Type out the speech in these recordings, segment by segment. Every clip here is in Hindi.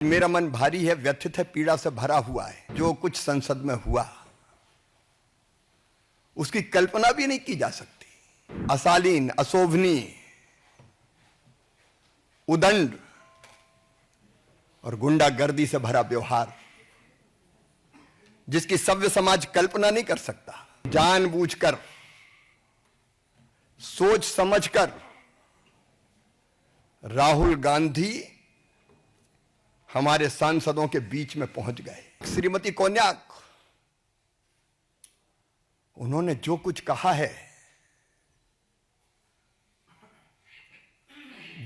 मेरा मन भारी है, व्यथित है, पीड़ा से भरा हुआ है। जो कुछ संसद में हुआ उसकी कल्पना भी नहीं की जा सकती। अशालीन, अशोभनीय, उदंड और गुंडागर्दी से भरा व्यवहार जिसकी सभ्य समाज कल्पना नहीं कर सकता। जानबूझकर, सोच समझकर राहुल गांधी हमारे सांसदों के बीच में पहुंच गए। श्रीमती कोन्याक, उन्होंने जो कुछ कहा है,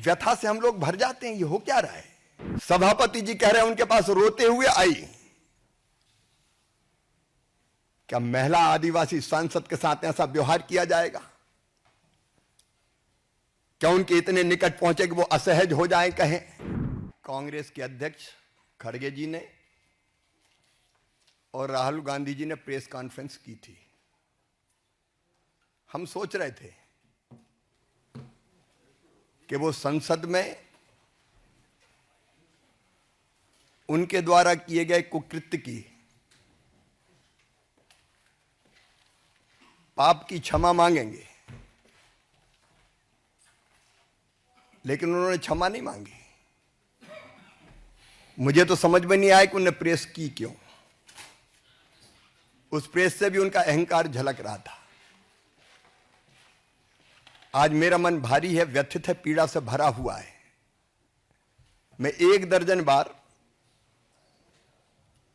व्यथा से हम लोग भर जाते हैं। ये हो क्या रहा है? सभापति जी कह रहे हैं उनके पास रोते हुए आई। क्या महिला आदिवासी सांसद के साथ ऐसा व्यवहार किया जाएगा? क्या उनके इतने निकट पहुंचे कि वो असहज हो जाए? कहें कांग्रेस के अध्यक्ष खड़गे जी ने और राहुल गांधी जी ने प्रेस कॉन्फ्रेंस की थी। हम सोच रहे थे कि वो संसद में उनके द्वारा किए गए कुकृत्य की, पाप की क्षमा मांगेंगे, लेकिन उन्होंने क्षमा नहीं मांगी। मुझे तो समझ में नहीं आया कि उन्होंने प्रेस की क्यों। उस प्रेस से भी उनका अहंकार झलक रहा था। आज मेरा मन भारी है, व्यथित है, पीड़ा से भरा हुआ है। मैं 1 दर्जन बार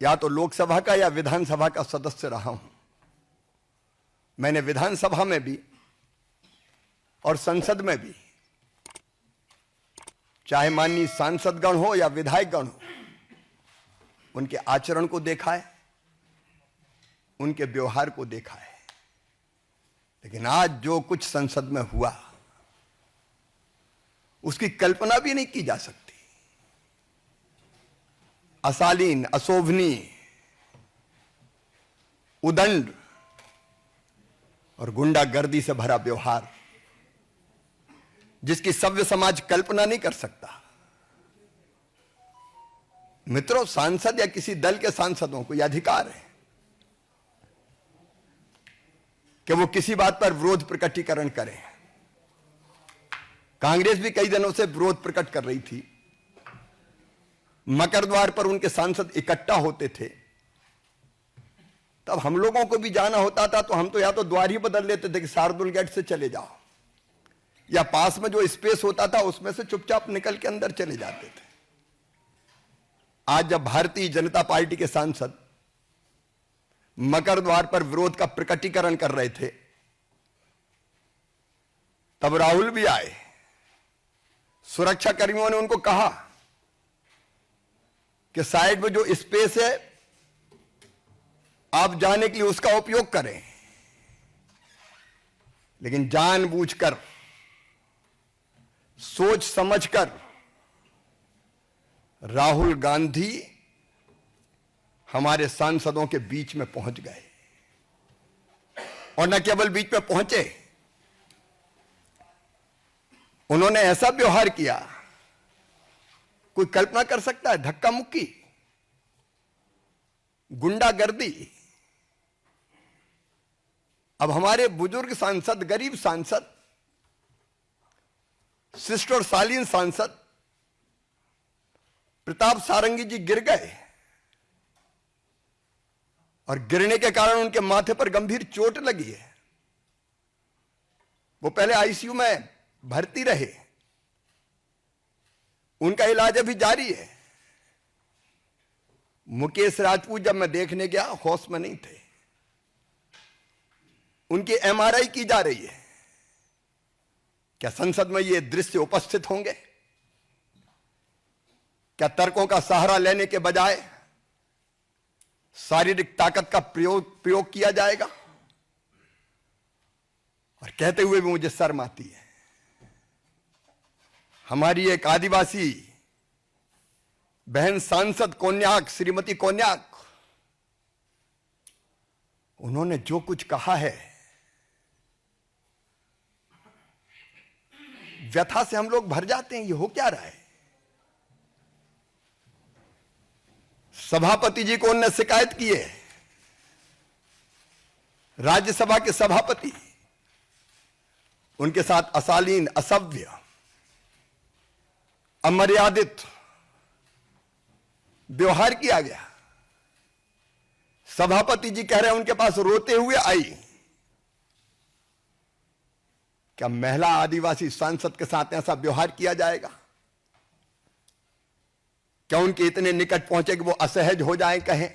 या तो लोकसभा का या विधानसभा का सदस्य रहा हूं। मैंने विधानसभा में भी और संसद में भी, चाहे माननीय सांसदगण हो या विधायकगण हो, उनके आचरण को देखा है, उनके व्यवहार को देखा है। लेकिन आज जो कुछ संसद में हुआ उसकी कल्पना भी नहीं की जा सकती। अशालीन, अशोभनीय, उदंड और गुंडागर्दी से भरा व्यवहार जिसकी सभ्य समाज कल्पना नहीं कर सकता। मित्रों, सांसद या किसी दल के सांसदों को यह अधिकार है कि वो किसी बात पर विरोध प्रकटीकरण करें। कांग्रेस भी कई दिनों से विरोध प्रकट कर रही थी। मकर द्वार पर उनके सांसद इकट्ठा होते थे, तब हम लोगों को भी जाना होता था तो हम तो या तो द्वार ही बदल लेते थे कि शार्दुल गेट से चले जाओ, या पास में जो स्पेस होता था उसमें से चुपचाप निकल के अंदर चले जाते थे। आज जब भारतीय जनता पार्टी के सांसद मकर द्वार पर विरोध का प्रकटीकरण कर रहे थे, तब राहुल भी आए। सुरक्षा कर्मियों ने उनको कहा कि साइड में जो स्पेस है आप जाने के लिए उसका उपयोग करें। लेकिन जानबूझकर, सोच समझकर राहुल गांधी हमारे सांसदों के बीच में पहुंच गए। और न केवल बीच में पहुंचे, उन्होंने ऐसा व्यवहार किया, कोई कल्पना कर सकता है? धक्का मुक्की, गुंडागर्दी। अब हमारे बुजुर्ग सांसद, गरीब सांसद, शिष्ट और शालीन सांसद प्रताप सारंगी जी गिर गए और गिरने के कारण उनके माथे पर गंभीर चोट लगी है। वो पहले आईसीयू में भर्ती रहे, उनका इलाज अभी जारी है। मुकेश राजपूत जब मैं देखने गया, होश में नहीं थे। उनकी एमआरआई की जा रही है। क्या संसद में ये दृश्य उपस्थित होंगे? क्या तर्कों का सहारा लेने के बजाय शारीरिक ताकत का प्रयोग किया जाएगा? और कहते हुए भी मुझे शर्म आती है। हमारी एक आदिवासी बहन सांसद कोन्याक, श्रीमती कोन्याक, उन्होंने जो कुछ कहा है, व्यथा से हम लोग भर जाते हैं। ये हो क्या रहा है? सभापति जी को उनने शिकायत की है, राज्यसभा के सभापति, उनके साथ अशालीन, असभ्य, अमर्यादित व्यवहार किया गया। सभापति जी कह रहे हैं उनके पास रोते हुए आई। क्या महिला आदिवासी सांसद के साथ ऐसा व्यवहार किया जाएगा? क्या उनके इतने निकट पहुंचे कि वो असहज हो जाएं, कहें?